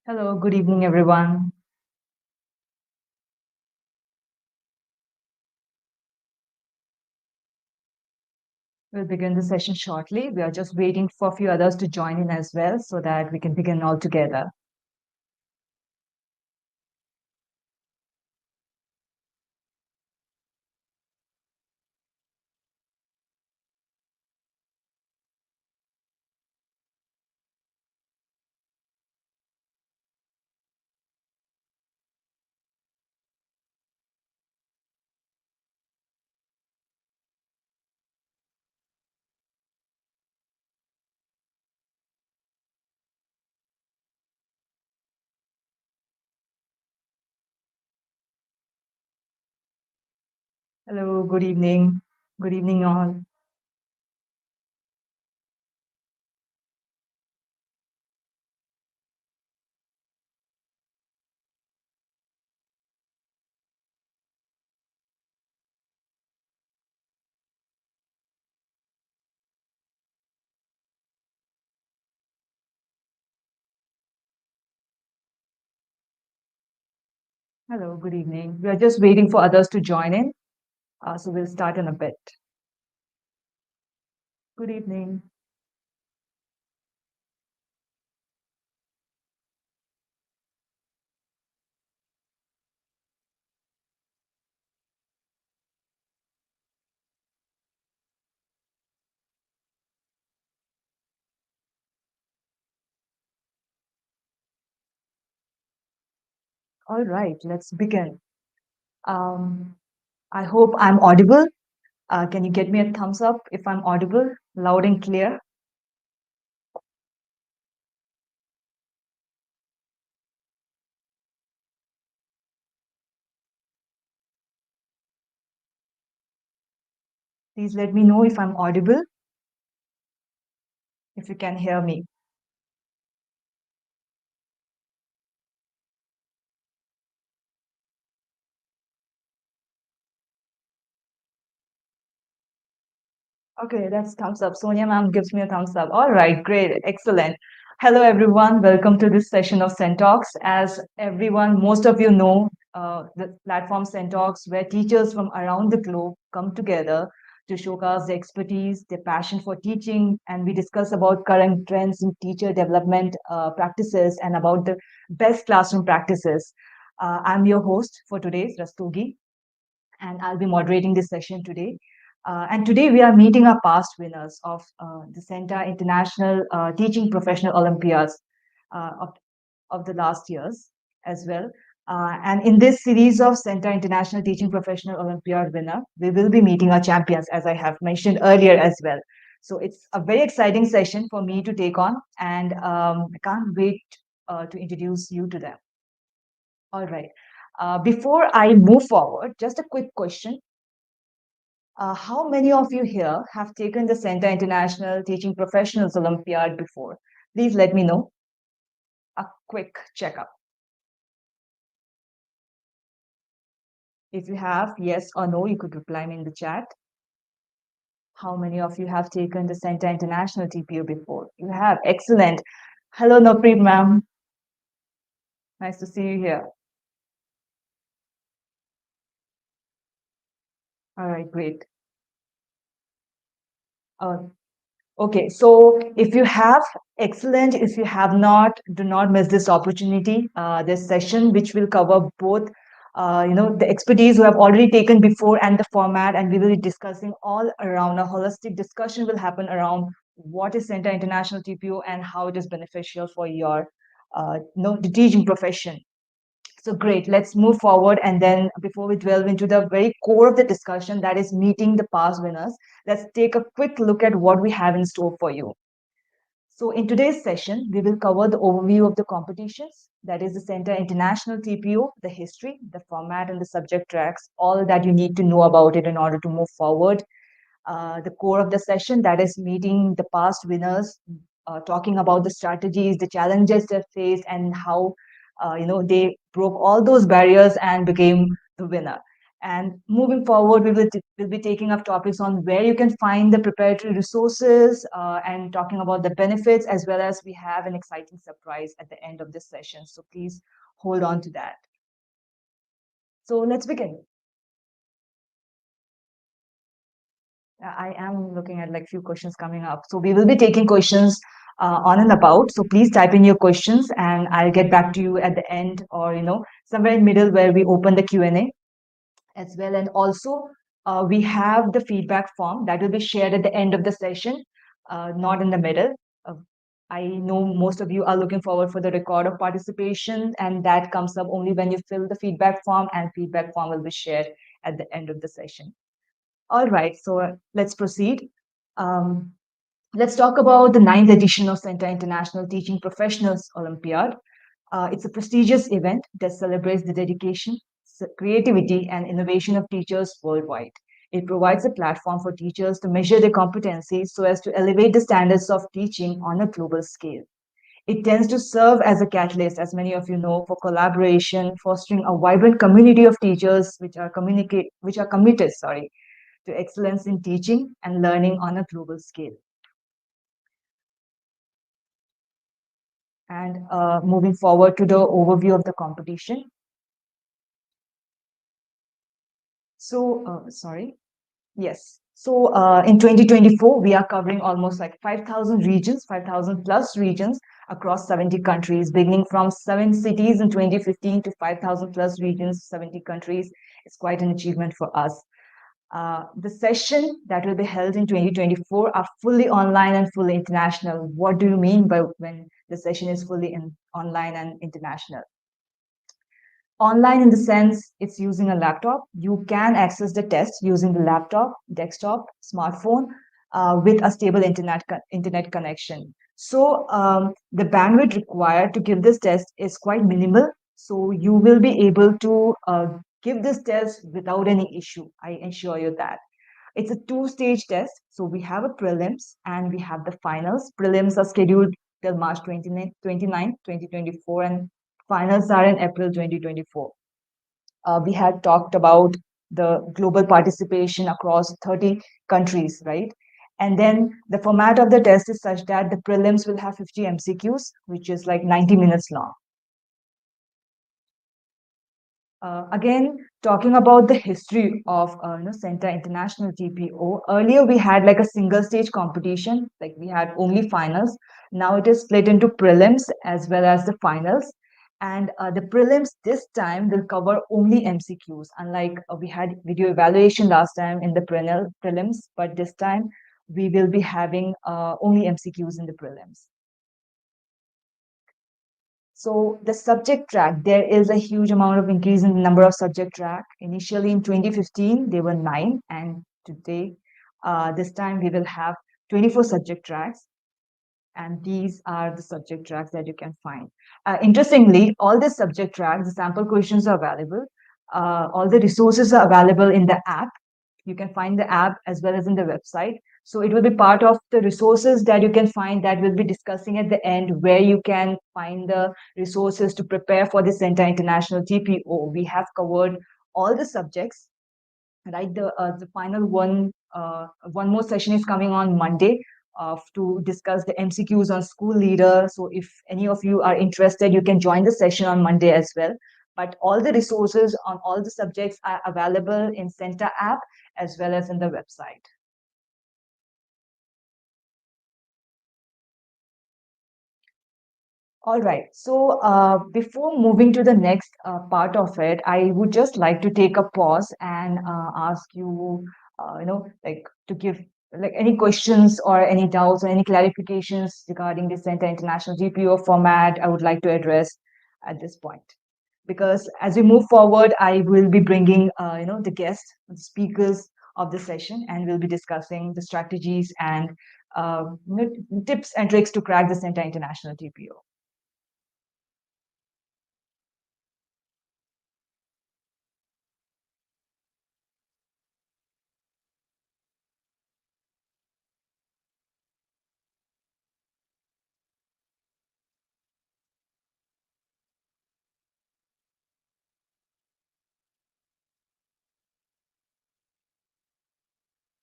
Hello, good evening, everyone. We'll begin the session shortly. We are just waiting for a few others to join in as well so that we can begin all together. Hello, good evening. Good evening, all. Hello, good evening. We are just waiting for others to join in. So we'll start in a bit. Good evening. All right, let's begin. Um, I hope I'm audible. Can you get me a thumbs up if I'm audible, loud and clear? Please let me know if I'm audible, if you can hear me. Okay, that's thumbs up. Sonia ma'am gives me a thumbs up. All right, great, excellent. Hello, everyone. Welcome to this session of CENTALKS. As everyone, most of you know, the platform CENTALKS, where teachers from around the globe come together to showcase their expertise, their passion for teaching, and we discuss about current trends in teacher development practices and about the best classroom practices. I'm your host for today, Rastogi, and I'll be moderating this session today. And today we are meeting our past winners of the CENTA International Teaching Professional Olympiads of the last years as well. And in this series of CENTA International Teaching Professional Olympiad winner, we will be meeting our champions, as I have mentioned earlier as well. So it's a very exciting session for me to take on, and I can't wait to introduce you to them. All right. Before I move forward, just a quick question. How many of you here have taken the CENTA International Teaching Professionals Olympiad before? Please let me know. A quick checkup. If you have, yes or no, you could reply me in the chat. How many of you have taken the CENTA International TPO before? You have. Excellent. Hello, Nopreet ma'am. Nice to see you here. All right, great. Uh, Okay, so if you have, excellent. If you have not, do not miss this opportunity. This session, which will cover both, the expertise who have already taken before and the format, and we will be discussing all around. A holistic discussion will happen around what is CENTA International TPO and how it is beneficial for your, the teaching profession. So great, let's move forward. And then before we delve into the very core of the discussion, that is meeting the past winners, let's take a quick look at what we have in store for you. So in today's session, we will cover the overview of the competitions, that is the CENTA International TPO, the history, the format, and the subject tracks, all that you need to know about it in order to move forward. The core of the session, that is meeting the past winners, talking about the strategies, the challenges they faced, and how they broke all those barriers and became the winner. And moving forward, we'll be taking up topics on where you can find the preparatory resources and talking about the benefits, as well as we have an exciting surprise at the end of this session. So please hold on to that. So let's begin. I am looking at like few questions coming up. So we will be taking questions on and about. So please type in your questions and I'll get back to you at the end or, somewhere in middle where we open the Q&A as well. And also we have the feedback form that will be shared at the end of the session, not in the middle. Uh, I know most of you are looking forward for the record of participation, and that comes up only when you fill the feedback form, and feedback form will be shared at the end of the session. All right, so let's proceed. Um, let's talk about the ninth edition of CENTA International Teaching Professionals Olympiad. It's a prestigious event that celebrates the dedication, creativity, and innovation of teachers worldwide. It provides a platform for teachers to measure their competencies so as to elevate the standards of teaching on a global scale. It tends to serve as a catalyst, as many of you know, for collaboration, fostering a vibrant community of teachers which are committed, to excellence in teaching and learning on a global scale. And moving forward to the overview of the competition. So, sorry. Yes. So in 2024, we are covering almost like 5,000 regions, 5,000 plus regions across 70 countries, beginning from 7 cities in 2015 to 5,000 plus regions, 70 countries. It's quite an achievement for us. The session that will be held in 2024 are fully online and fully international. What do you mean by when the session is fully online and international? Online in the sense it's using a laptop. You can access the test using the laptop, desktop, smartphone with a stable internet connection. So the bandwidth required to give this test is quite minimal. So you will be able to give this test without any issue. I ensure you that. It's a two-stage test. So we have a prelims and we have the finals. Prelims are scheduled till March 29th, 2024, and finals are in April 2024. We had talked about the global participation across 30 countries, right? And then the format of the test is such that the prelims will have 50 MCQs, which is like 90 minutes long. Again, talking about the history of CENTA International TPO. Earlier, we had like a single stage competition, like we had only finals. Now it is split into prelims as well as the finals. And the prelims this time will cover only MCQs, unlike we had video evaluation last time in the prelims, but this time we will be having only MCQs in the prelims. So the subject track, there is a huge amount of increase in the number of subject track. Initially in 2015, there were 9, and today, this time we will have 24 subject tracks. And these are the subject tracks that you can find. Interestingly, all the subject tracks, the sample questions are available. All the resources are available in the app. You can find the app as well as in the website. So it will be part of the resources that you can find that we'll be discussing at the end, where you can find the resources to prepare for the CENTA International TPO. We have covered all the subjects, right? The final one more session is coming on Monday to discuss the MCQs on school leader. So if any of you are interested, you can join the session on Monday as well. But all the resources on all the subjects are available in CENTA app as well as in the website. All right. So before moving to the next part of it, I would just like to take a pause and ask you, like to give like any questions or any doubts or any clarifications regarding the CENTA International TPO format I would like to address at this point. Because as we move forward, I will be bringing, the guests, the speakers of the session, and we'll be discussing the strategies and tips and tricks to crack the CENTA International TPO.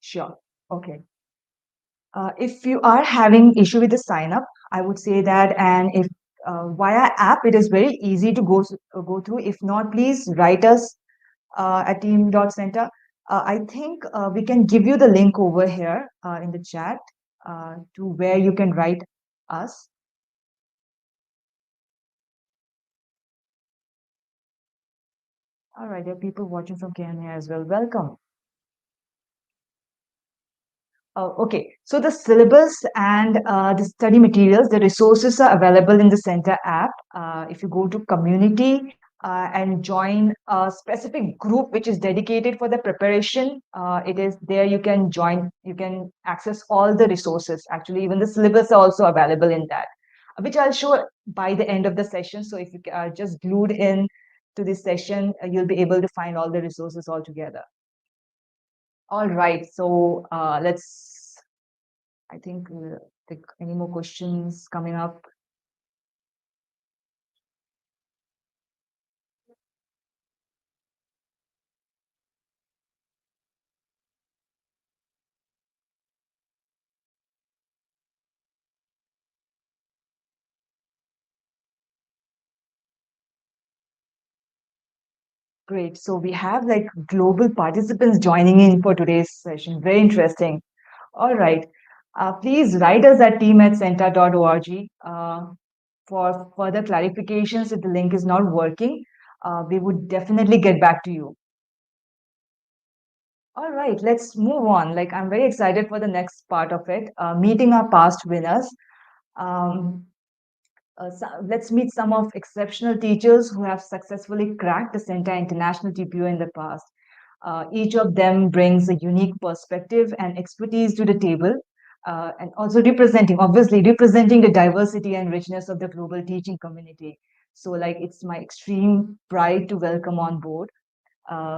Sure. Okay. If you are having issue with the sign up, I would say that, and if via app, it is very easy to go through. If not, please write us at team.center. I think we can give you the link over here in the chat to where you can write us. All right, there are people watching from Kenya as well. Welcome. Okay, so the syllabus and the study materials, the resources are available in the Center app. If you go to community and join a specific group which is dedicated for the preparation, it is there you can join, you can access all the resources. Actually, even the syllabus are also available in that, which I'll show by the end of the session. So if you are just glued in to this session, you'll be able to find all the resources all together. All right, so let's I think take any more questions coming up. Great. So we have like global participants joining in for today's session. Very interesting. All right. Please write us at team@centa.org for further clarifications. If the link is not working, we would definitely get back to you. All right, let's move on. Like, I'm very excited for the next part of it, meeting our past winners. Um, let's meet some of exceptional teachers who have successfully cracked the CENTA International TPO in the past. Each of them brings a unique perspective and expertise to the table, and also obviously representing the diversity and richness of the global teaching community. So, like, it's my extreme pride to welcome on board.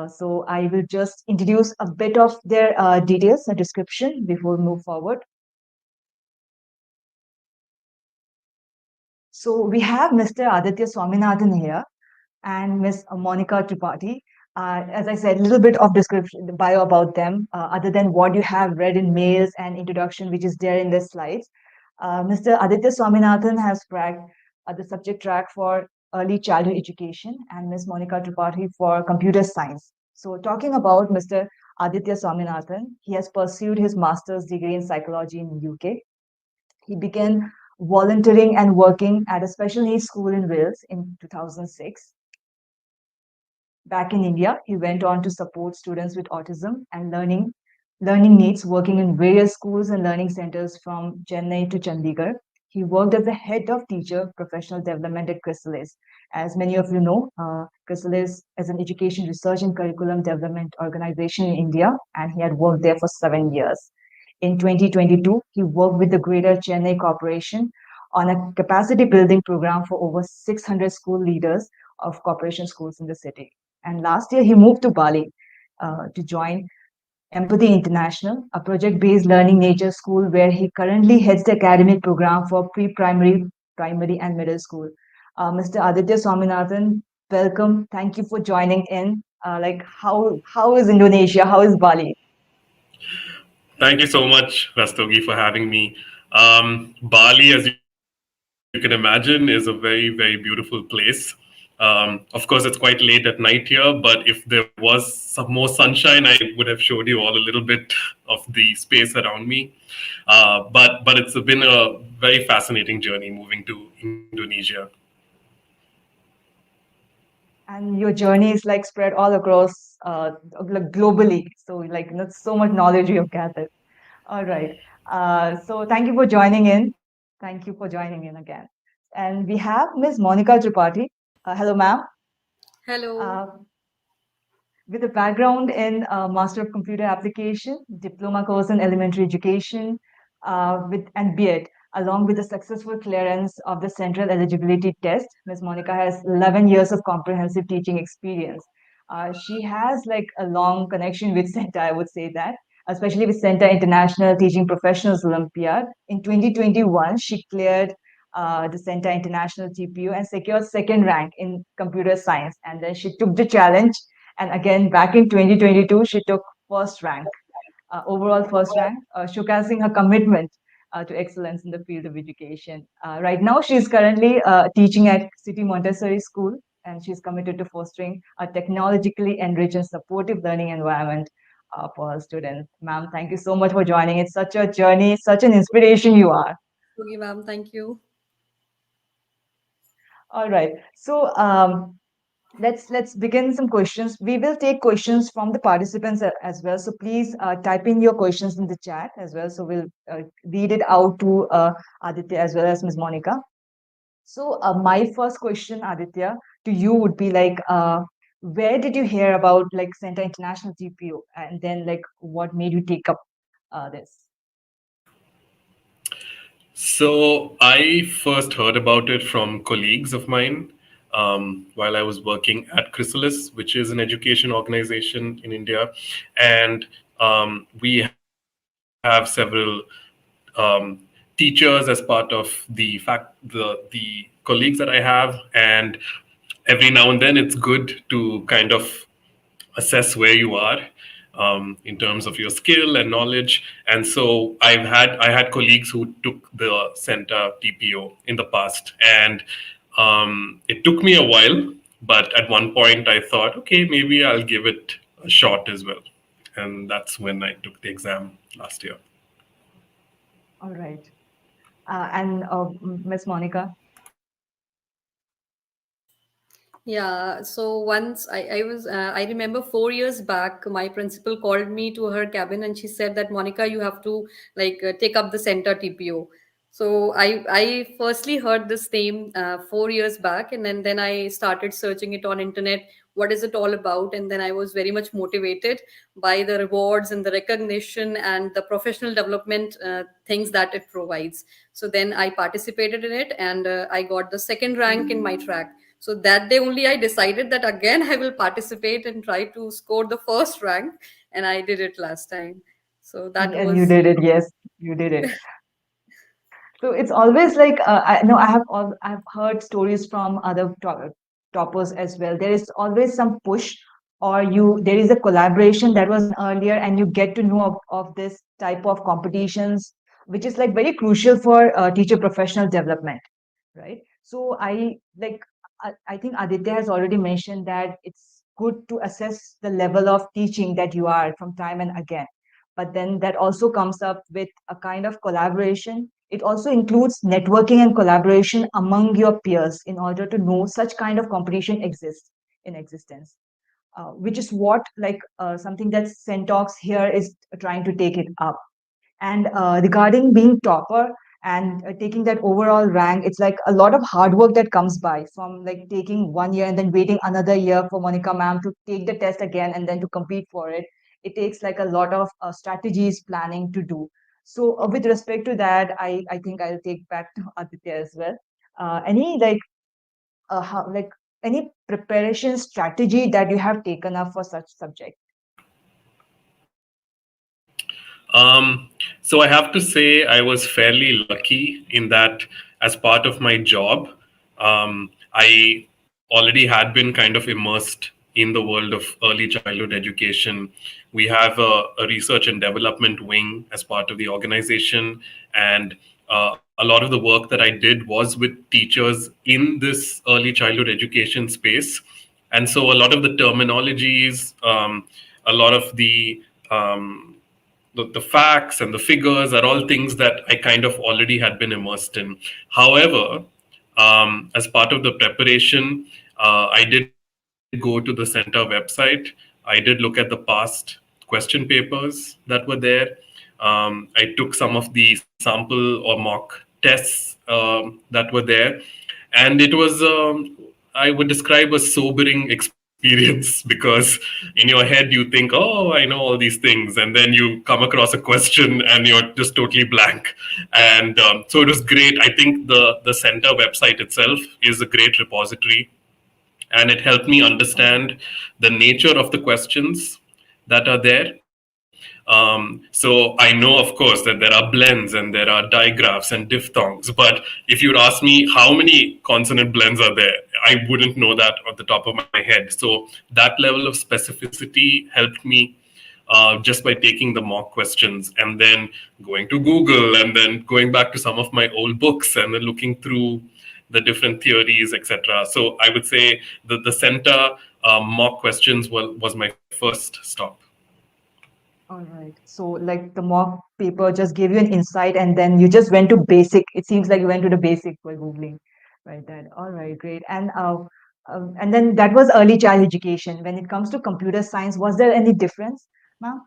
So I will just introduce a bit of their details and description before we move forward. So we have Mr. Aditya Swaminathan here and Miss Monika Tripathi. As I said, a little bit of description, the bio about them, other than what you have read in mails and introduction, which is there in the slides. Mr. Aditya Swaminathan has cracked the subject track for early childhood education and Miss Monika Tripathi for computer science. So talking about Mr. Aditya Swaminathan, he has pursued his master's degree in psychology in the UK. He began volunteering and working at a special needs school in Wales in 2006. Back in India, he went on to support students with autism and learning needs, working in various schools and learning centers from Chennai to Chandigarh. He worked as the head of teacher professional development at Chrysalis. As many of you know, Chrysalis is an education research and curriculum development organization in India, and he had worked there for 7 years. In 2022, he worked with the Greater Chennai Corporation on a capacity building program for over 600 school leaders of corporation schools in the city. And last year, he moved to Bali to join Empathy International, a project based learning nature school where he currently heads the academic program for pre primary, primary, and middle school. Mr. Aditya Swaminathan, welcome. Thank you for joining in. How is Indonesia? How is Bali? Thank you so much, Rastogi, for having me. Bali, as you can imagine, is a very, very beautiful place. Of course, it's quite late at night here, but if there was some more sunshine, I would have showed you all a little bit of the space around me. But it's been a very fascinating journey moving to Indonesia. And your journey is like spread all across, like globally. So, like, that's so much knowledge you have gathered. All right. So thank you for joining in. Thank you for joining in again. And we have Ms. Monika Tripathi. Hello, ma'am. Hello. Uh, with a background in Master of Computer Application, diploma course in elementary education, with and BEd, along with the successful clearance of the central eligibility test. Ms. Monica has 11 years of comprehensive teaching experience. She has like a long connection with CENTA, I would say that, especially with CENTA International Teaching Professionals Olympiad. In 2021, she cleared the CENTA International TPO and secured second rank in computer science. And then she took the challenge and again, back in 2022, she took first rank. overall first rank, showcasing her commitment to excellence in the field of education. Right now, she is currently teaching at City Montessori School, and she's committed to fostering a technologically enriched and supportive learning environment for her students. Ma'am, thank you so much for joining. It's such a journey, such an inspiration you are. Okay, ma'am, thank you. All right. So let's begin some questions. We will take questions from the participants as well. So please type in your questions in the chat as well. So we'll read it out to Aditya as well as Ms. Monica. So my first question, Aditya, to you would be like, where did you hear about like CENTA International TPO, and then like what made you take up this? So I first heard about it from colleagues of mine while I was working at Chrysalis, which is an education organization in India, and we have several teachers as part of the colleagues that I have, and every now and then it's good to kind of assess where you are in terms of your skill and knowledge. And so I had colleagues who took the CENTA TPO in the past, and it took me a while, but at one point I thought, okay, maybe I'll give it a shot as well, and that's when I took the exam last year. All right. And Ms. Monica. Yeah, so once I remember 4 years back, my principal called me to her cabin and she said that Monica, you have to take up the center TPO. So I firstly heard this name 4 years back, and then I started searching it on internet. What is it all about? And then I was very much motivated by the rewards and the recognition and the professional development things that it provides. So then I participated in it, and I got the second rank in my track. So that day only I decided that again I will participate and try to score the first rank, and I did it last time. So that And you was did it. Yes, you did it. So it's always like I know I've heard stories from other toppers as well. There is always some push, or there is a collaboration that was earlier, and you get to know of this type of competitions, which is like very crucial for teacher professional development, right? So I think Aditya has already mentioned that it's good to assess the level of teaching that you are from time and again, but then that also comes up with a kind of collaboration. It also includes networking and collaboration among your peers in order to know such kind of competition exists in existence, which is what something that Centox here is trying to take it up. And regarding being topper and taking that overall rank, it's like a lot of hard work that comes by from like taking 1 year and then waiting another year for Monica ma'am to take the test again and then to compete for it. It takes like a lot of strategies planning to do. So with respect to that, I think I'll take back to Aditya as well. Any like any preparation strategy that you have taken up for such subject? So I have to say I was fairly lucky in that as part of my job, I already had been kind of immersed in the world of early childhood education. We have a research and development wing as part of the organization, and a lot of the work that I did was with teachers in this early childhood education space. And so a lot of the terminologies, a lot of the facts and the figures are all things that I kind of already had been immersed in. However, as part of the preparation, I did go to the CENTA website. I did look at the past question papers that were there. I took some of the sample or mock tests that were there. And it was, I would describe a sobering experience because in your head you think, oh, I know all these things. And then you come across a question and you're just totally blank. And so it was great. I think the center website itself is a great repository, and it helped me understand the nature of the questions that are there. So I know, of course, that there are blends and there are digraphs and diphthongs, but if you'd ask me how many consonant blends are there, I wouldn't know that off the top of my head. So that level of specificity helped me just by taking the mock questions and then going to Google and then going back to some of my old books and then looking through the different theories, etc. So I would say that the CENTA mock questions was my first stop. All right. So, like the mock paper just gave you an insight, and then you just went to basic. It seems like you went to the basic for Googling, right? That. All right, great. And then that was early child education. When it comes to computer science, was there any difference, ma'am?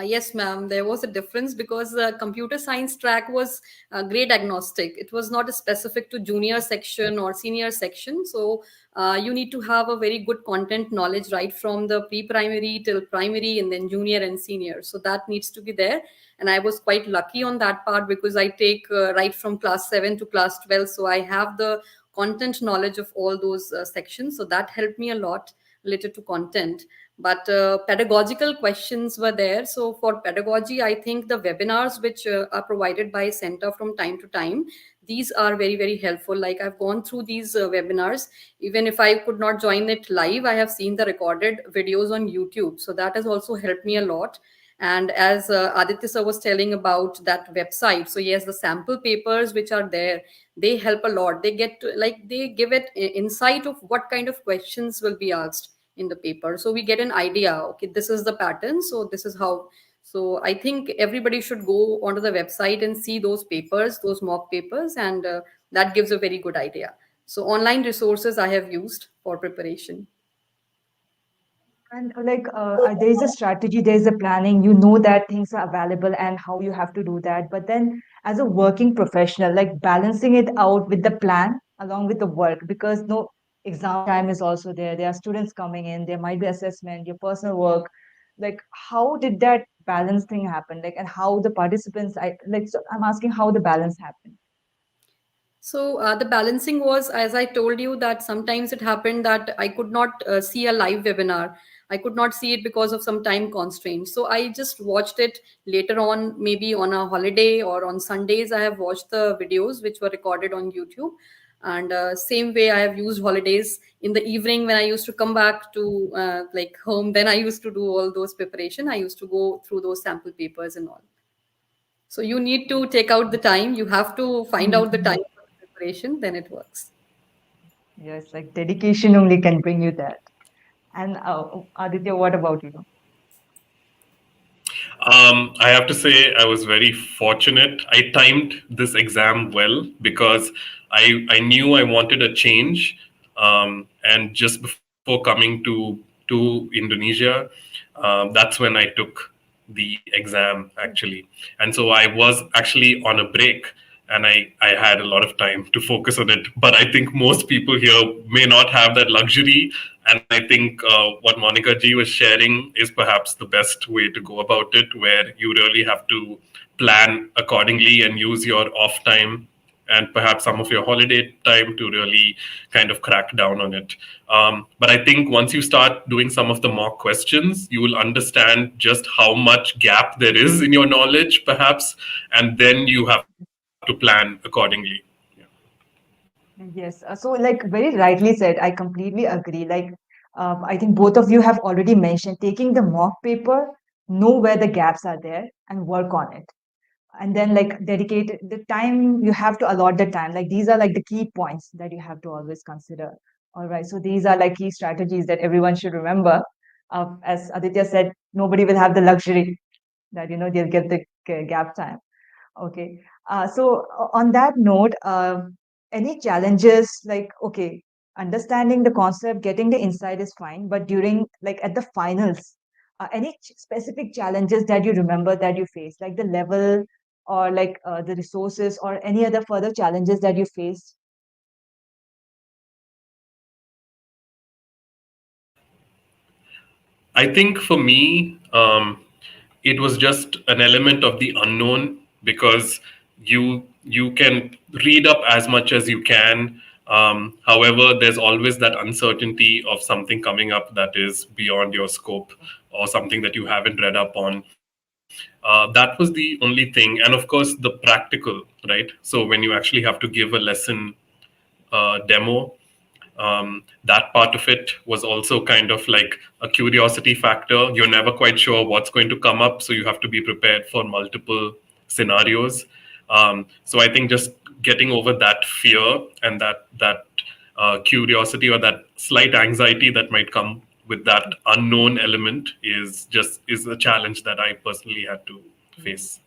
Yes, ma'am. There was a difference because the computer science track was grade agnostic. It was not specific to junior section or senior section. So you need to have a very good content knowledge right from the pre-primary till primary and then junior and senior. So that needs to be there. And I was quite lucky on that part because I take right from class 7 to class 12. So I have the content knowledge of all those sections. So that helped me a lot related to content, but pedagogical questions were there. So for pedagogy, I think the webinars which are provided by center from time to time, these are very very helpful. Like I've gone through these webinars. Even if I could not join it live, I have seen the recorded videos on YouTube, so that has also helped me a lot. And as Aditya sir was telling about that website, so yes, the sample papers which are there, they help a lot. They get to, like, they give it insight of what kind of questions will be asked in the paper, so we get an idea, okay, this is the pattern, so this is how. So I think everybody should go onto the website and see those papers, those mock papers, and that gives a very good idea. So online resources I have used for preparation. And there is a strategy, there is a planning. You know that things are available and how you have to do that. But then, as a working professional, like balancing it out with the plan along with the work, because no exam time is also there. There are students coming in. There might be assessment, your personal work. Like, how did that balance thing happen? Like, and how the participants, I like. So I'm asking how the balance happened. So the balancing was, as I told you, that sometimes it happened that I could not see a live webinar. I could not see it because of some time constraints. So I just watched it later on, maybe on a holiday or on Sundays. I have watched the videos which were recorded on YouTube. And same way, I have used holidays in the evening when I used to come back to like home. Then I used to do all those preparation. I used to go through those sample papers and all. So you need to take out the time. You have to find out the time Mhm. for the preparation, then it works. Yes, like dedication only can bring you that. And Aditya, what about you? I have to say I was very fortunate. I timed this exam well because I knew I wanted a change. And just before coming to Indonesia, that's when I took the exam actually. And so I was actually on a break and I had a lot of time to focus on it. But I think most people here may not have that luxury. And I think what Monica G was sharing is perhaps the best way to go about it, where you really have to plan accordingly and use your off time and perhaps some of your holiday time to really kind of crack down on it. But I think once you start doing some of the mock questions, you will understand just how much gap there is in your knowledge, perhaps, and then you have to plan accordingly. Yes, so like very rightly said, I completely agree. I think both of you have already mentioned taking the mock paper, know where the gaps are there, and work on it. And then, like, dedicate the time, you have to allot the time. Like, these are like the key points that you have to always consider. All right, so these are like key strategies that everyone should remember. As Aditya said, nobody will have the luxury that, they'll get the gap time. Okay. On that note, any challenges like, okay, understanding the concept, getting the insight is fine, but during like at the finals, any specific challenges that you remember that you faced, like the level or like the resources or any other further challenges that you faced? I think for me, it was just an element of the unknown because you can read up as much as you can. However, there's always that uncertainty of something coming up that is beyond your scope or something that you haven't read up on. That was the only thing, and of course the practical, right? So when you actually have to give a lesson demo, That part of it was also kind of like a curiosity factor. You're never quite sure what's going to come up, so you have to be prepared for multiple scenarios. So I think just getting over that fear and that curiosity or that slight anxiety that might come with that unknown element is a challenge that I personally had to face.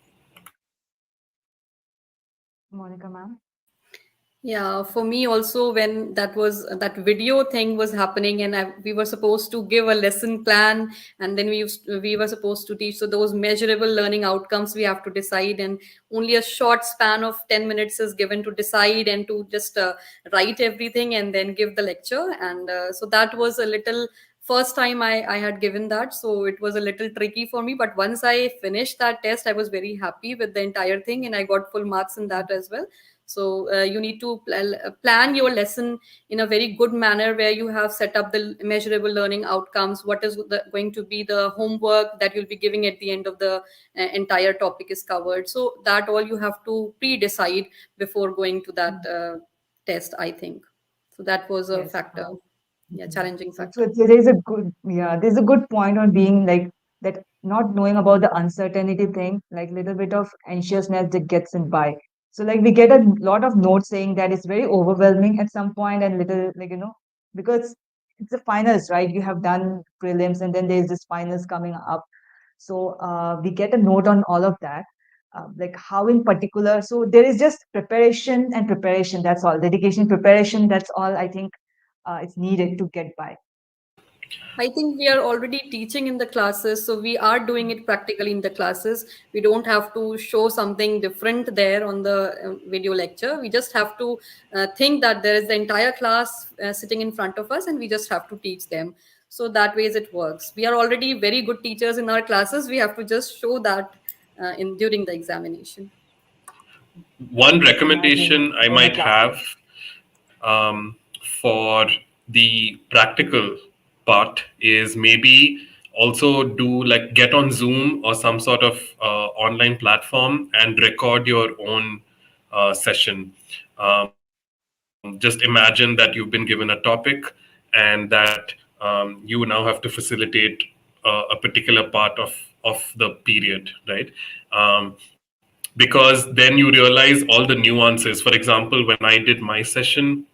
Monica, ma'am. Yeah, for me also, when that video thing was happening, and we were supposed to give a lesson plan, and then we were supposed to teach. So those measurable learning outcomes we have to decide, and only a short span of 10 minutes is given to decide and to just write everything and then give the lecture. And so that was a little first time I had given that, so it was a little tricky for me. But once I finished that test, I was very happy with the entire thing, and I got full marks in that as well. So you need to plan your lesson in a very good manner, where you have set up the measurable learning outcomes, what is going to be the homework that you'll be giving at the end of the entire topic is covered. So that all you have to pre-decide before going to that test, I think. So that was a Yes. factor, yeah, Mhm. challenging So factor. there is a good, yeah, there's a good point on being like that, not knowing about the uncertainty thing, like little bit of anxiousness that gets in by. So like we get a lot of notes saying that it's very overwhelming at some point and little like, because it's the finals, right? You have done prelims and then there's this finals coming up. So we get a note on all of that. Like how in particular, so there is just preparation and preparation. That's all. Dedication, preparation. That's all I think it's needed to get by. I think we are already teaching in the classes, so we are doing it practically in the classes. We don't have to show something different there on the video lecture. We just have to think that there is the entire class sitting in front of us, and we just have to teach them. So that ways it works. We are already very good teachers in our classes. We have to just show that in during the examination. One Just imagine recommendation I in a might classroom. have um, for the practical part is maybe also do like get on Zoom or some sort of online platform and record your own session. Just imagine that you've been given a topic and that you now have to facilitate a particular part of the period, right? Um, because then you realize all the nuances. For example, when I did my session,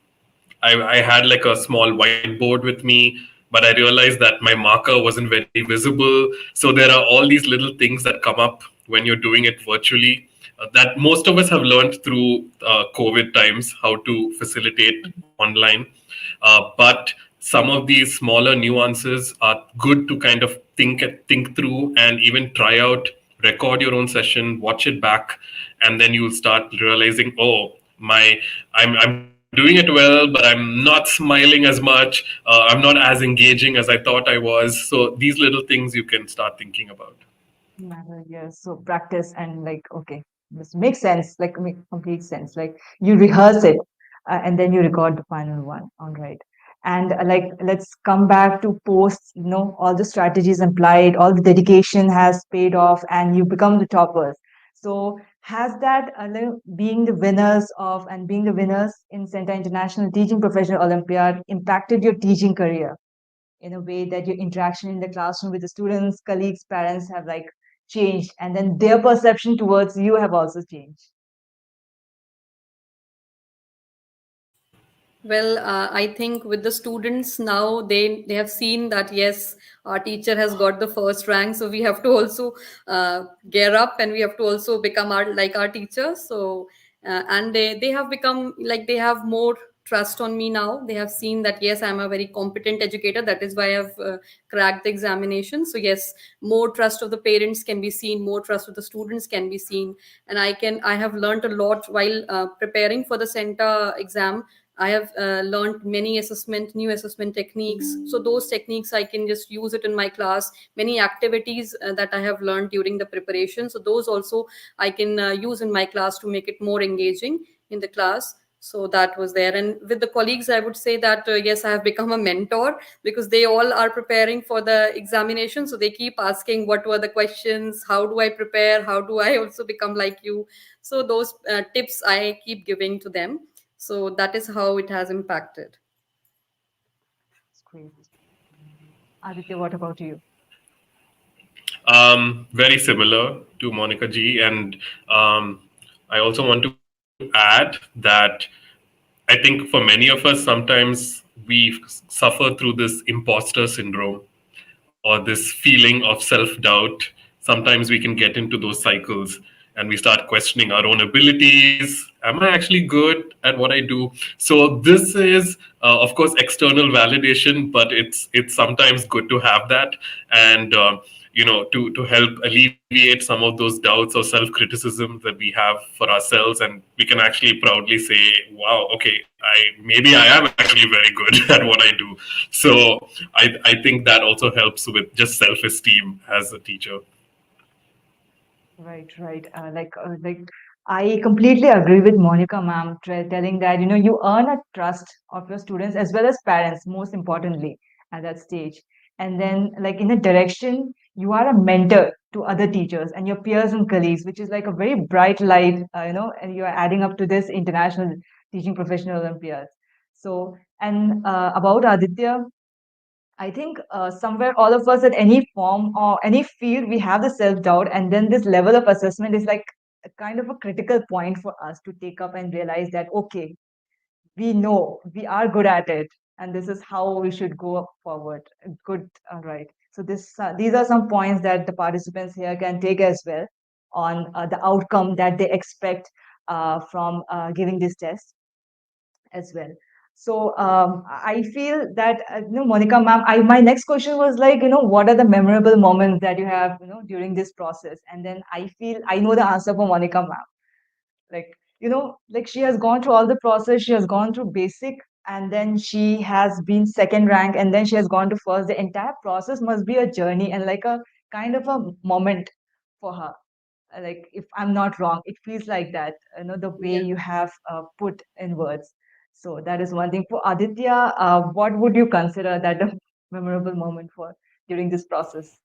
I had like a small whiteboard with me, but I realized that my marker wasn't very visible. So there are all these little things that come up when you're doing it virtually that most of us have learned through COVID times how to facilitate online. But some of these smaller nuances are good to kind of think through and even try out. Record your own session, watch it back, and then you'll start realizing, oh, I'm doing it well, but I'm not smiling as much. I'm not as engaging as I thought I was. So these little things you can start thinking about. Matter, yes. So practice and like, okay, this makes sense, like make complete sense. Like you rehearse it and then you record the final one. All right. And like, let's come back to posts, all the strategies applied, all the dedication has paid off and you become the toppers. So has that being the winners of and being the winners in CENTA International Teaching Professional Olympiad impacted your teaching career? In a way that your interaction in the classroom with the students, colleagues, parents have like changed, and then their perception towards you have also changed. Well, I think with the students now, they have seen that yes, our teacher has got the first rank, so we have to also gear up, and we have to also become our teacher. So and they have become like they have more trust on me now. They have seen that yes, I'm a very competent educator. That is why I've cracked the examination. So yes, more trust of the parents can be seen, more trust of the students can be seen, and I have learned a lot while preparing for the CENTA exam. I have learned many new assessment techniques. So those techniques I can just use it in my class. Many activities that I have learned during the preparation. So those also I can use in my class to make it more engaging in the class. So that was there. And with the colleagues, I would say that yes, I have become a mentor because they all are preparing for the examination. So they keep asking, what were the questions? How do I prepare? How do I also become like you? So those tips I keep giving to them, so that is how it has impacted. Great. Aditya, what about you? Very similar to Monica G, and I also want to add that I think for many of us, sometimes we suffer through this imposter syndrome or this feeling of self doubt. Sometimes we can get into those cycles and we start questioning our own abilities. Am I actually good at what I do? So this is, of course, external validation, but it's sometimes good to have that, and to help alleviate some of those doubts or self criticism that we have for ourselves, and we can actually proudly say, wow, okay, I am actually very good at what I do. So I think that also helps with just self esteem as a teacher. Right, right. I completely agree with Monica, ma'am, telling that, you earn a trust of your students as well as parents, most importantly, at that stage. And then, like, in a direction, you are a mentor to other teachers and your peers and colleagues, which is like a very bright light, and you are adding up to this international teaching professional Olympiads. So, and about Aditya, I think somewhere all of us at any form or any field, we have the self doubt, and then this level of assessment is like a kind of a critical point for us to take up and realize that okay, we know we are good at it, and this is how we should go forward. Good, all right. So these are some points that the participants here can take as well on the outcome that they expect from giving this test as well. So I feel that Monica, ma'am, my next question was like, what are the memorable moments that you have, during this process? And then I feel I know the answer for Monica, ma'am. Like, like she has gone through all the process. She has gone through basic, and then she has been second rank, and then she has gone to first. The entire process must be a journey and like a kind of a moment for her. Like, if I'm not wrong, it feels like that, the way Yeah. you have put in words. So that is one thing. For Aditya, what would you consider that a memorable moment for during this process?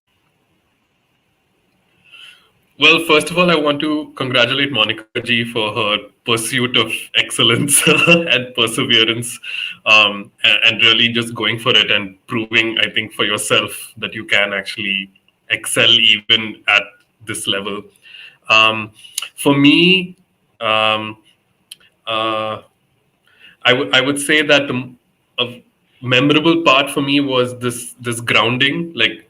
Well, first of all, I want to congratulate Monica G for her pursuit of excellence and perseverance, and really just going for it and proving, I think, for yourself that you can actually excel even at this level. Um, for me, um, uh, I would say that a memorable part for me was this grounding, like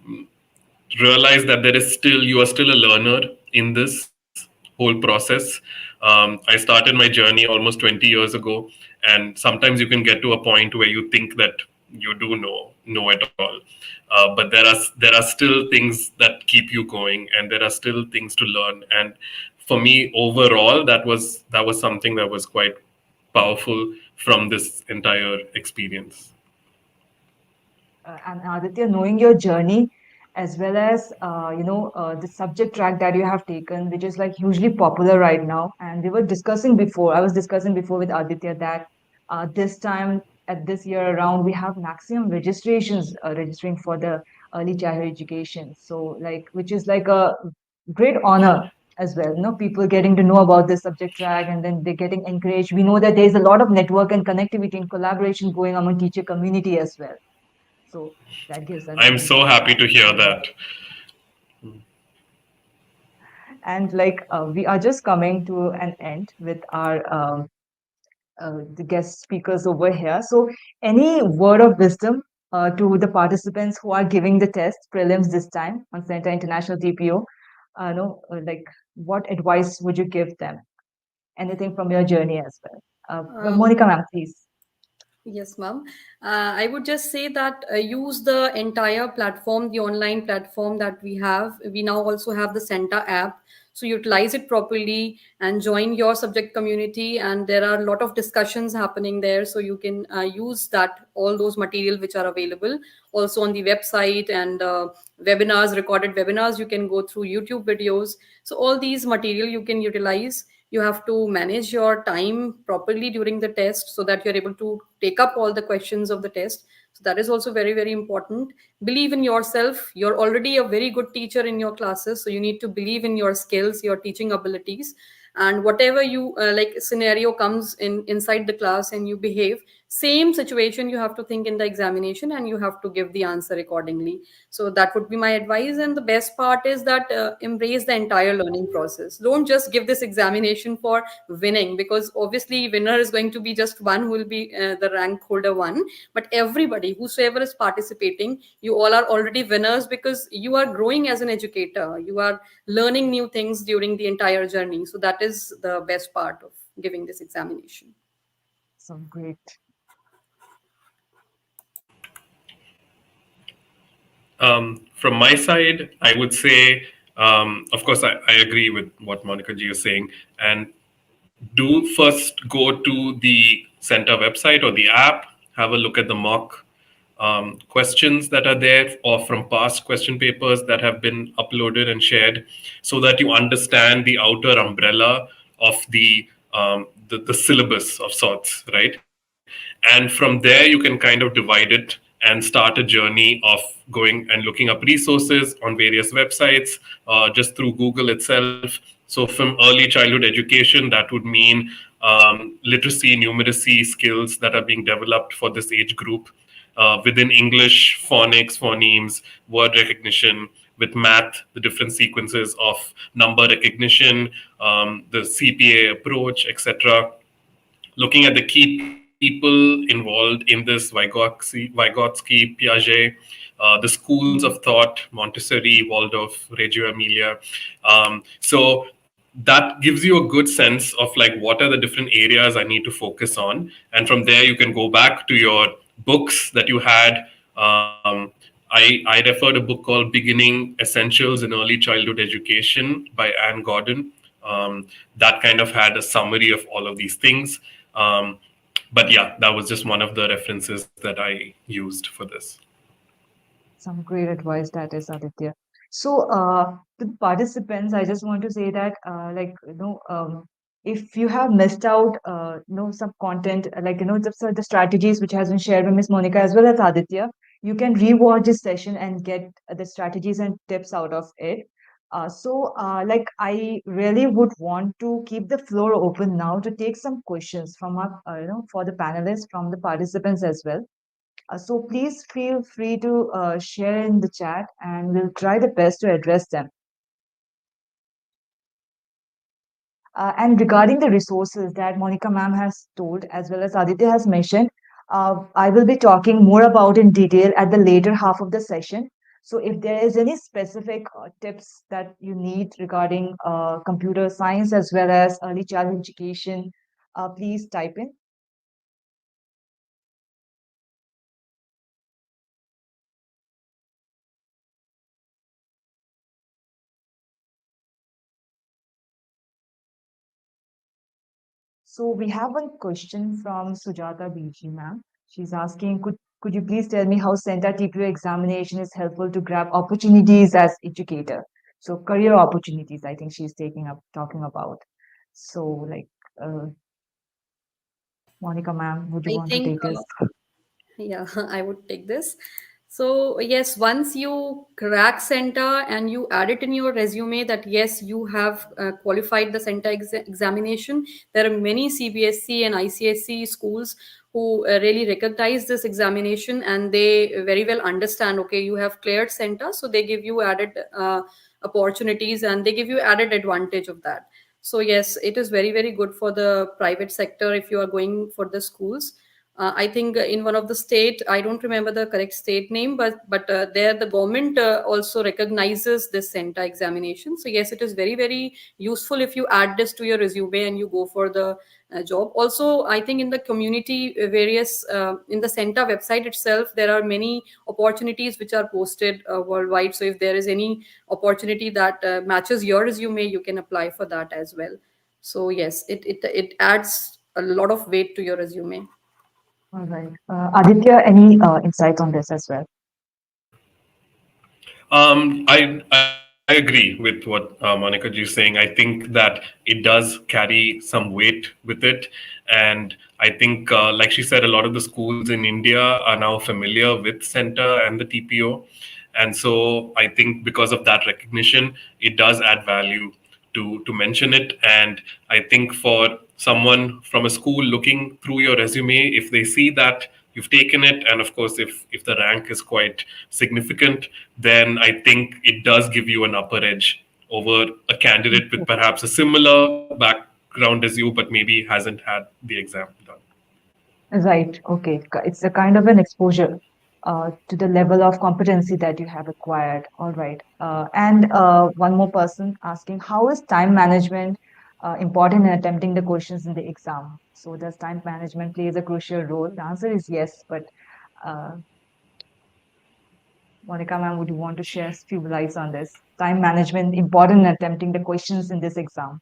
realize that there is still you are still a learner in this whole process. I started my journey almost 20 years ago, and sometimes you can get to a point where you think that you do know it all, but there are still things that keep you going, and there are still things to learn. And for me, overall, that was something that was quite powerful from this entire experience. And Aditya, knowing your journey as well as the subject track that you have taken, which is like hugely popular right now. And we were discussing before. I was discussing before with Aditya that this time at this year around we have maximum registrations registering for the early childhood education. So like, which is like a great honor as well. People getting to know about this subject track and then they're getting encouraged. We know that there's a lot of network and connectivity and collaboration going on among teacher community as well. So that gives us I'm so something happy to hear as well. that. And like we are just coming to an end with our the guest speakers over here. So any word of wisdom to the participants who are giving the test prelims this time on CENTA International TPO? No, like what advice would you give them? Anything from your journey as well? Um, Monica, ma'am, please. Yes, ma'am. I would just say that use the entire platform, the online platform that we have. We now also have the CENTA app. So utilize it properly and join your subject community. And there are a lot of discussions happening there. So you can use that, all those material which are available also on the website, and webinars, recorded webinars. You can go through YouTube videos. So all these material you can utilize. You have to manage your time properly during the test so that you're able to take up all the questions of the test. So that is also very, very important. Believe in yourself. You're already a very good teacher in your classes, so you need to believe in your skills, your teaching abilities, and whatever you like scenario comes in inside the class and you behave, Same situation you have to think in the examination, and you have to give the answer accordingly. So that would be my advice. And the best part is that embrace the entire learning process. Don't just give this examination for winning, because obviously winner is going to be just one who will be the rank holder one. But everybody, whosoever is participating, you all are already winners, because you are growing as an educator. You are learning new things during the entire journey. So that is the best part of giving this examination. So great. From my side, I would say, of course, I agree with what Monica ji is saying. And do first go to the center website or the app, have a look at the mock questions that are there, or from past question papers that have been uploaded and shared, so that you understand the outer umbrella of the syllabus of sorts, right? And from there you can kind of divide it and start a journey of going and looking up resources on various websites, just through Google itself. So from early childhood education, that would mean literacy, numeracy skills that are being developed for this age group. Within English, phonics, phonemes, word recognition. With math, the different sequences of number recognition, the CPA approach, etc. Looking at the key people involved in this, Vygotsky, Piaget, the schools of thought, Montessori, Waldorf, Reggio Emilia. So that gives you a good sense of like what are the different areas I need to focus on, and from there you can go back to your books that you had. I referred a book called Beginning Essentials in Early Childhood Education by Anne Gordon. That kind of had a summary of all of these things. But yeah, that was just one of the references that I used for this. Some great advice that is, Aditya. So, to the participants, I just want to say that, if you have missed out, some content, the strategies which has been shared by Miss Monica as well as Aditya, you can rewatch this session and get the strategies and tips out of it. I really would want to keep the floor open now to take some questions from our, for the panelists, from the participants as well. So please feel free to share in the chat and we'll try the best to address them. And regarding the resources that Monica ma'am has told, as well as Aditya has mentioned, I will be talking more about in detail at the later half of the session. So if there is any specific tips that you need regarding computer science as well as early childhood education, please type in. So we have one question from Sujata BG, ma'am. She's asking, could you please tell me how CENTA TPO examination is helpful to grab opportunities as educator? So career opportunities, I think she's talking about. So uh, Monica ma'am, would you I want to think take this? yeah, I would take this. So, yes, once you crack center and you add it in your resume that yes, you have qualified the center examination, there are many CBSC and ICSC schools who really recognize this examination, and they very well understand, okay, you have cleared center, so they give you added opportunities, and they give you added advantage of that. So, yes, it is very, very good for the private sector if you are going for the schools. I think in one of the state, I don't remember the correct state name, but there the government also recognizes this CENTA examination. So yes, it is very, very useful if you add this to your resume and you go for the job. Also, I think in the community, various in the CENTA website itself, there are many opportunities which are posted worldwide. So if there is any opportunity that matches your resume, you can apply for that as well. So yes, it adds a lot of weight to your resume. All right. Aditya, any insights on this as well? I agree with what Monica ji is saying. I think that it does carry some weight with it, and I think, like she said, a lot of the schools in India are now familiar with CENTA and the TPO, and so I think because of that recognition, it does add value to mention it. And I think for someone from a school looking through your resume, if they see that you've taken it, and of course if the rank is quite significant, then I think it does give you an upper edge over a candidate with perhaps a similar background as you, but maybe hasn't had the exam done. Right. Okay. It's a kind of an exposure to the level of competency that you have acquired. All right. And one more person asking, how is time management important in attempting the questions in the exam? So does time management plays a crucial role? The answer is yes, but uh, Monica, ma'am, would you want to share a few lights on this? Time management important in attempting the questions in this exam.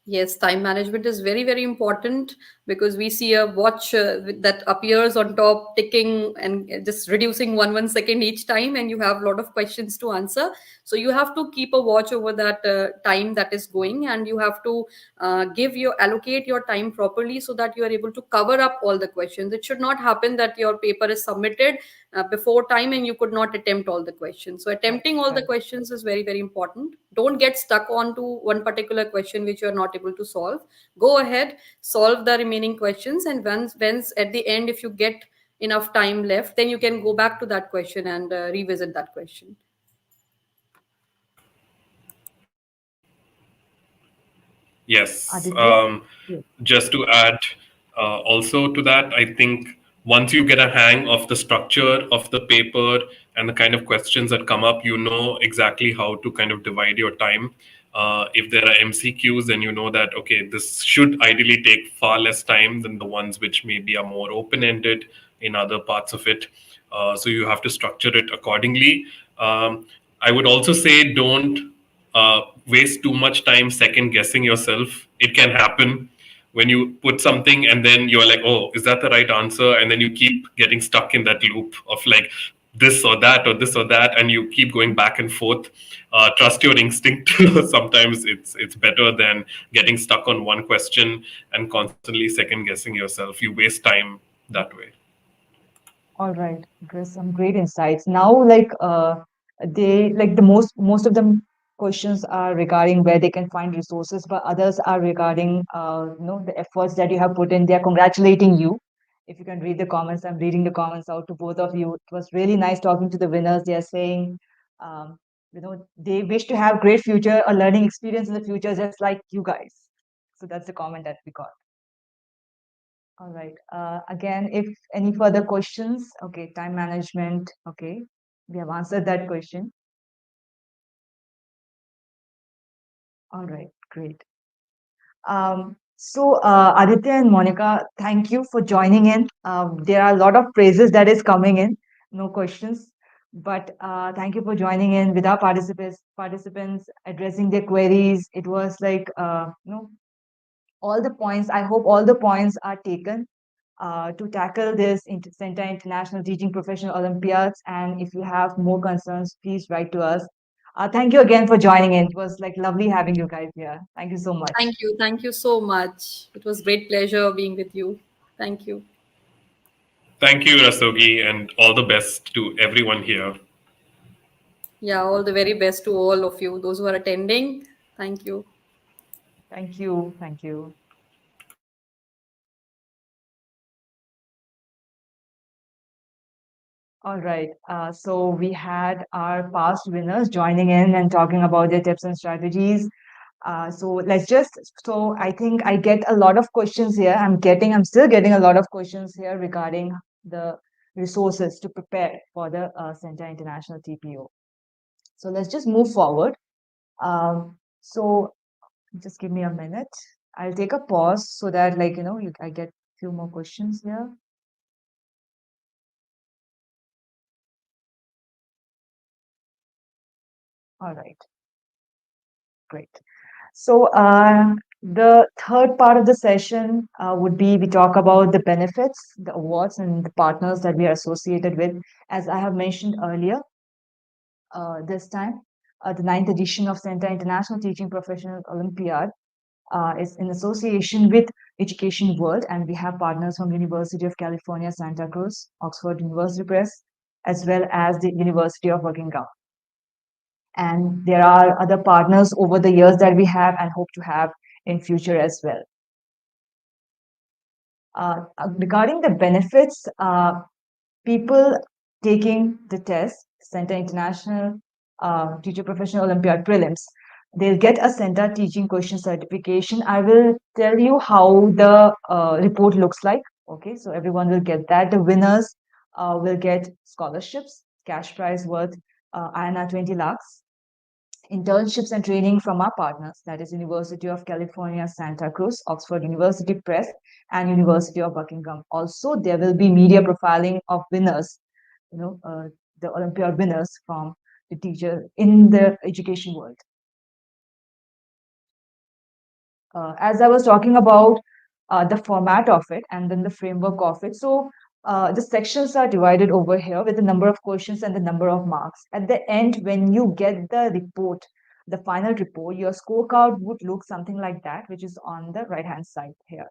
Yes, time management is very, very important because we see a watch that appears on top, ticking and just reducing one second each time, and you have a lot of questions to answer. So you have to keep a watch over that time that is going, and you have to allocate your time properly so that you are able to cover up all the questions. It should not happen that your paper is submitted before time and you could not attempt all the questions. So Right, attempting all the right. questions is very, very important. Don't get stuck onto one particular question which you are not able to solve. Go ahead, solve the remaining questions, and once at the end, if you get enough time left, then you can go back to that question and revisit that question. Yes. Aditya? Yes. Just to add also to that, I think once you get a hang of the structure of the paper and the kind of questions that come up, you know exactly how to kind of divide your time. If there are MCQs, then you know that, okay, this should ideally take far less time than the ones which maybe are more open ended in other parts of it. So you have to structure it accordingly. I would also say don't waste too much time second guessing yourself. It can happen when you put something and then you're like, oh, is that the right answer? And then you keep getting stuck in that loop of like this or that or this or that, and you keep going back and forth. Trust your instinct. Sometimes it's better than getting stuck on one question and constantly second guessing yourself. You waste time that way. All right, Chris, some great insights. Now, like they like the most of them questions are regarding where they can find resources, but others are regarding the efforts that you have put in. They are congratulating you. If you can read the comments, I'm reading the comments out to both of you. It was really nice talking to the winners. They are saying, um, they wish to have great future, a learning experience in the future, just like you guys. So that's the comment that we got. All right. Again, if any further questions, okay, time management, okay, we have answered that question. All right, great. Aditya and Monica, thank you for joining in. There are a lot of praises that is coming in, no questions, but thank you for joining in with our participants addressing their queries. It was like, all the points. I hope all the points are taken to tackle this CENTA International Teaching Professional Olympiads. And if you have more concerns, please write to us. Thank you again for joining in. It was like lovely having you guys here. Thank you so much. Thank you so much. It was great pleasure being with you. Thank you. Thank you, Rastogi, and all the best to everyone here. Yeah, all the very best to all of you, those who are attending. Thank you. Thank you. Thank you. All right. So we had our past winners joining in and talking about their tips and strategies. So I think I get a lot of questions here. I'm still getting a lot of questions here regarding the resources to prepare for the CENTA International TPO. So let's just move forward. So just give me a minute. I'll take a pause so that I get few more questions here. All right, great. The third part of the session would be we talk about the benefits, the awards, and the partners that we are associated with. As I have mentioned earlier, this time, the ninth edition of CENTA International Teaching Professional Olympiad is in association with Education World, and we have partners from University of California, Santa Cruz, Oxford University Press, as well as the University of Buckingham. And there are other partners over the years that we have and hope to have in future as well. Regarding the benefits, people taking the test, CENTA International Teacher Professional Olympiad Prelims, they'll get a CENTA teaching question certification. I will tell you how the report looks like. Okay, so everyone will get that. The winners will get scholarships, cash prize worth INR 20 lakhs, internships and training from our partners, that is University of California, Santa Cruz, Oxford University Press, and University of Buckingham. Also, there will be media profiling of winners, you know, the Olympiad winners from the teacher in the education world. As I was talking about the format of it and then the framework of it. So the sections are divided over here with the number of questions and the number of marks. At the end, when you get the report, the final report, your scorecard would look something like that, which is on the right hand side here.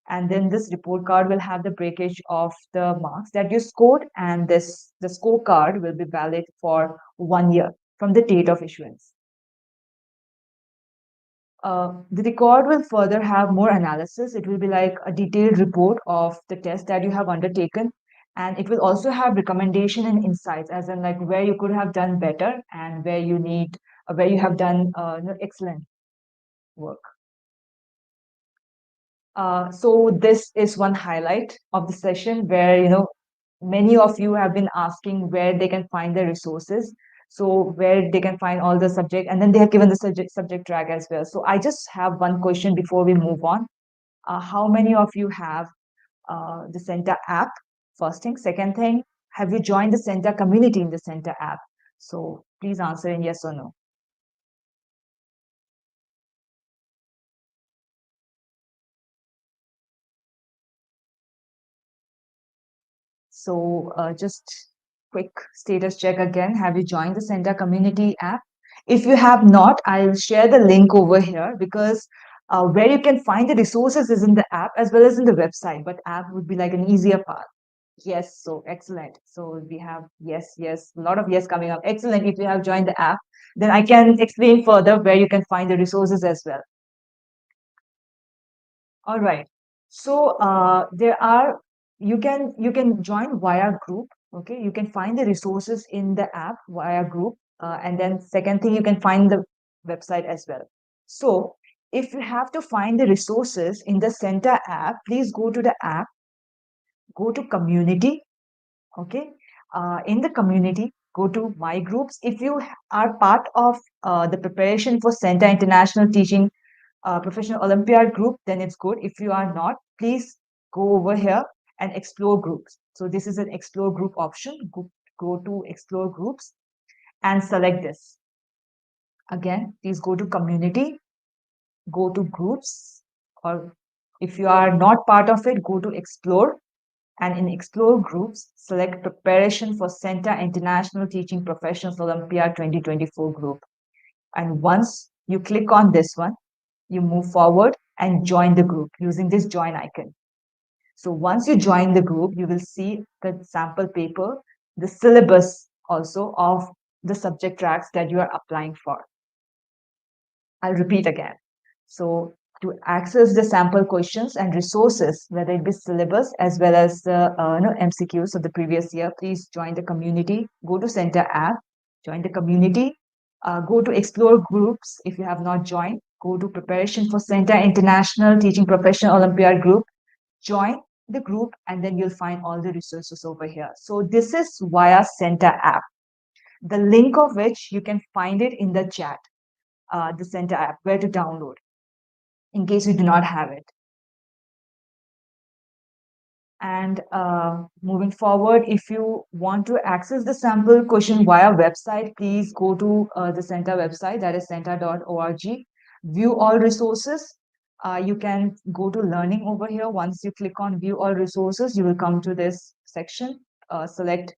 And then this report card will have the breakage of the marks that you scored, and this the scorecard will be valid for 1 year from the date of issuance. The record will further have more analysis. It will be like a detailed report of the test that you have undertaken. And it will also have recommendation and insights, as in like where you could have done better and where you need, where you have done excellent work. So this is one highlight of the session where, many of you have been asking where they can find the resources. So where they can find all the subject, and then they have given the subject track as well. So I just have one question before we move on. How many of you have the CENTA app? First thing. Second thing, have you joined the CENTA community in the CENTA app? So please answer in yes or no. So just quick status check again. Have you joined the CENTA community app? If you have not, I'll share the link over here, because where you can find the resources is in the app as well as in the website, but app would be like an easier path. Yes, so excellent. So we have yes, yes, a lot of yes coming up. Excellent. If you have joined the app, then I can explain further where you can find the resources as well. All right. So there are, you can join via group. Okay, you can find the resources in the app via group, and then second thing, you can find the website as well. So if you have to find the resources in the CENTA app, please go to the app, go to community. Okay, in the community, go to my groups. If you are part of the preparation for CENTA International Teaching Professional Olympiad group, then it's good. If you are not, please go over here and explore groups. So this is an explore group option. Go to explore groups and select this. Again, please go to community, go to groups, or if you are not part of it, go to explore. And in explore groups, select preparation for CENTA International Teaching Professionals Olympiad 2024 group. And once you click on this one, you move forward and join the group using this join icon. So once you join the group, you will see the sample paper, the syllabus also of the subject tracks that you are applying for. I'll repeat again. So to access the sample questions and resources, whether it be syllabus as well as the MCQs of the previous year, please join the community. Go to CENTA app, join the community, go to explore groups if you have not joined, go to preparation for CENTA International Teaching Professional Olympiad group, join the group, and then you'll find all the resources over here. So this is via CENTA app, the link of which you can find it in the chat, the CENTA app, where to download in case you do not have it. And moving forward, if you want to access the sample question via website, please go to the CENTA website, that is centa.org. View all resources. You can go to learning over here. Once you click on view all resources, you will come to this section. Select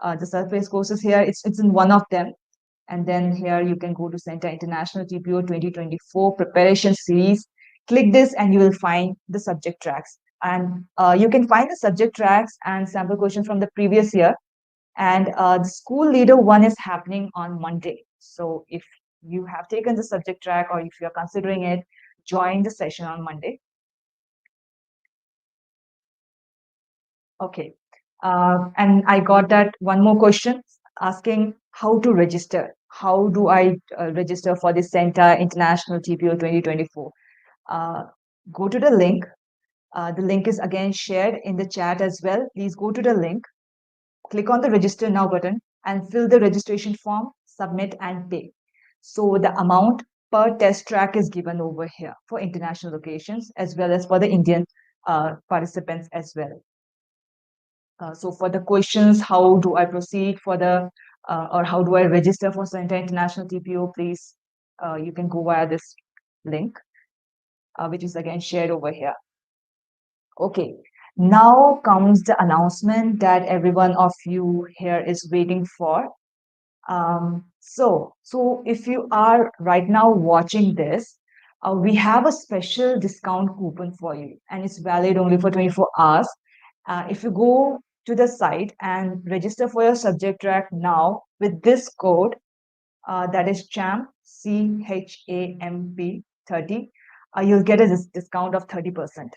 the surface courses here. It's in one of them. And then here you can go to CENTA International TPO 2024 preparation series. Click this and you will find the subject tracks. And you can find the subject tracks and sample questions from the previous year. And the school leader one is happening on Monday. So if you have taken the subject track or if you're considering it, join the session on Monday. Okay. And I got that one more question asking how to register. How do I register for the CENTA International TPO 2024? Uh, go to the link. The link is again shared in the chat as well. Please go to the link, click on the register now button and fill the registration form, submit and pay. So the amount per test track is given over here for international locations as well as for the Indian participants as well. So for the questions, how do I proceed for the or how do I register for CENTA International TPO? Please, you can go via this link, which is again shared over here. Okay, now comes the announcement that every one of you here is waiting for. So if you are right now watching this, we have a special discount coupon for you, and it's valid only for 24 hours. If you go to the site and register for your subject track now with this code, that is CHAMP 30, you'll get a discount of 30%.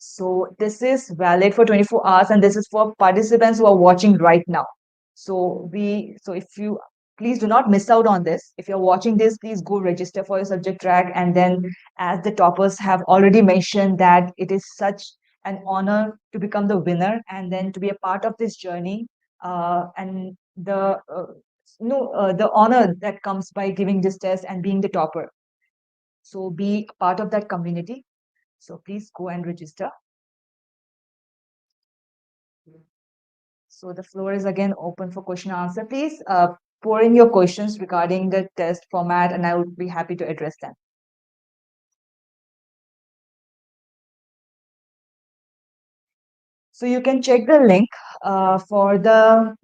So this is valid for 24 hours and this is for participants who are watching right now. So if you please do not miss out on this. If you're watching this, please go register for your subject track. And then as the toppers have already mentioned that it is such an honor to become the winner and then to be a part of this journey and the honor that comes by giving this test and being the topper. So be a part of that community. So please go and register. So the floor is again open for question and answer. Please pour in your questions regarding the test format and I would be happy to address them. So you can check the link for the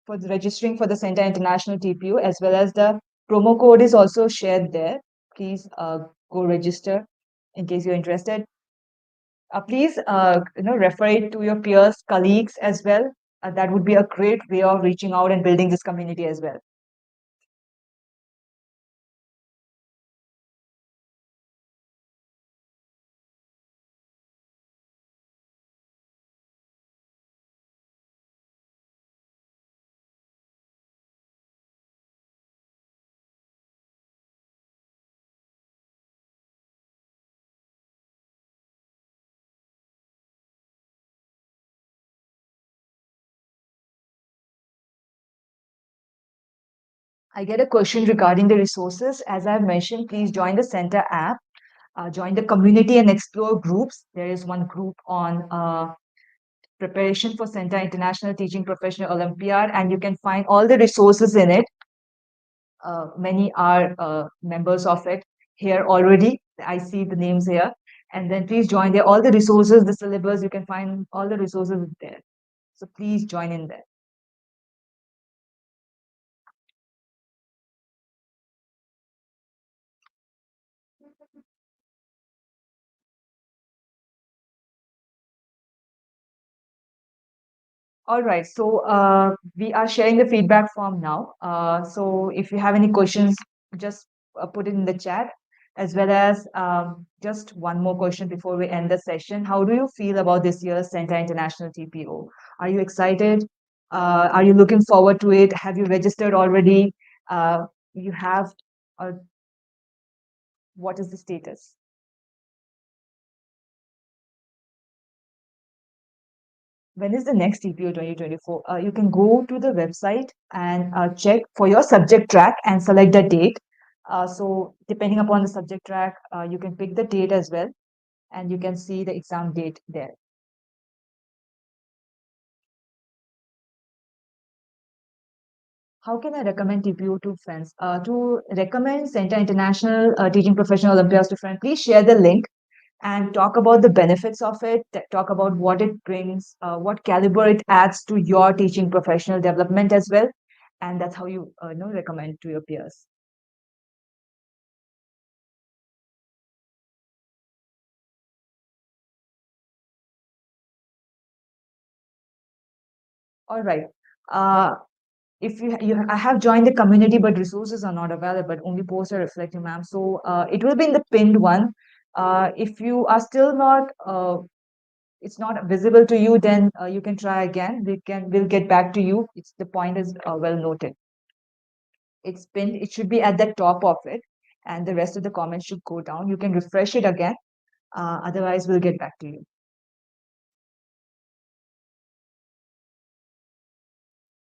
registering for the CENTA International TPO as well as the promo code is also shared there. Please go register in case you're interested. Please refer it to your peers, colleagues as well. That would be a great way of reaching out and building this community as well. I get a question regarding the resources. As I've mentioned, please join the CENTA app, join the community and explore groups. There is one group on preparation for CENTA International Teaching Professional Olympiad, and you can find all the resources in it. Many are members of it here already. I see the names here. And then please join there. All the resources, the syllabus, you can find all the resources there. So please join in there. All right, so we are sharing the feedback form now. So if you have any questions, just put it in the chat, as well as just one more question before we end the session. How do you feel about this year's CENTA International TPO? Are you excited? Are you looking forward to it? Have you registered already? You have, what is the status? When is the next TPO 2024? You can go to the website and check for your subject track and select the date. So depending upon the subject track, you can pick the date as well, and you can see the exam date there. How can I recommend TPO to friends? To recommend CENTA International Teaching Professional Olympiads to friends, please share the link and talk about the benefits of it, talk about what it brings, what caliber it adds to your teaching professional development as well. And that's how you recommend to your peers. All right. if I have joined the community, but resources are not available, only posts are reflecting, ma'am. So it will be in the pinned one. If you are still not, it's not visible to you, then you can try again. We'll get back to you. The point is well noted. It's pinned. It should be at the top of it, and the rest of the comments should go down. You can refresh it again. Otherwise, we'll get back to you.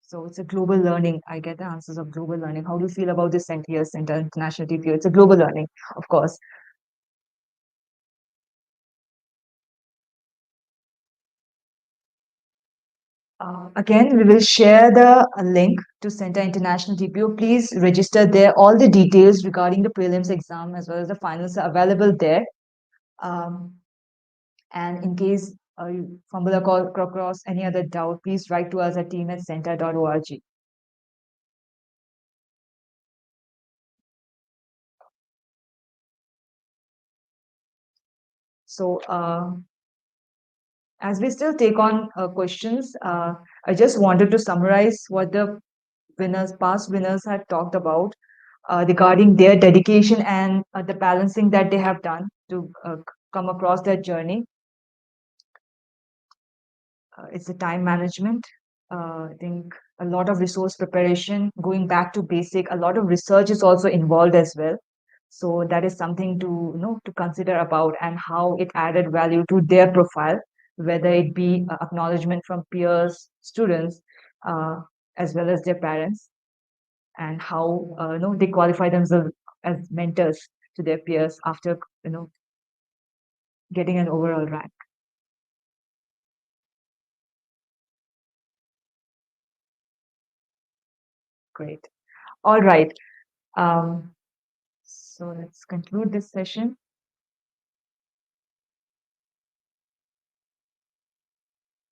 So it's a global learning. I get the answers of global learning. How do you feel about this CENTA International TPO? It's a global learning, of course. Again, we will share the link to CENTA International TPO. Please register there. All the details regarding the prelims exam as well as the finals are available there. And in case you fumble across any other doubt, please write to us at team@centa.org. So, as we still take on questions, I just wanted to summarize what the past winners had talked about regarding their dedication and the balancing that they have done to come across their journey. It's the time management. I think a lot of resource preparation, going back to basic, a lot of research is also involved as well. So that is something to consider about and how it added value to their profile, whether it be acknowledgement from peers, students, uh, as well as their parents, and how they qualify themselves as mentors to their peers after getting an overall rank. Great. All right. So let's conclude this session.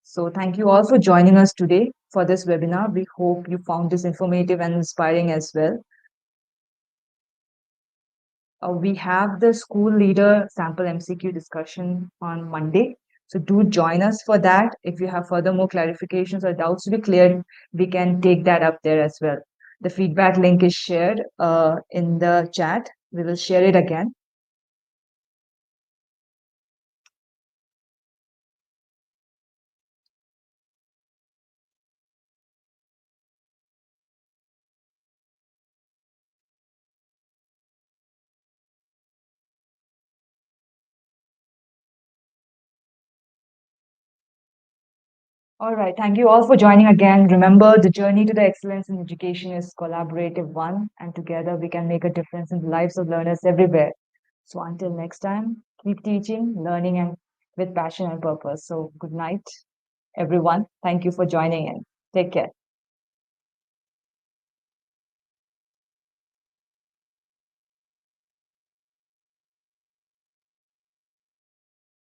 So thank you all for joining us today for this webinar. We hope you found this informative and inspiring as well. We have the school leader sample MCQ discussion on Monday. So do join us for that. If you have further more clarifications or doubts to be cleared, we can take that up there as well. The feedback link is shared in the chat. We will share it again. All right. Thank you all for joining again. Remember, the journey to the excellence in education is collaborative one, and together we can make a difference in the lives of learners everywhere. So until next time, keep teaching, learning, and with passion and purpose. So good night, everyone. Thank you for joining in. Take care.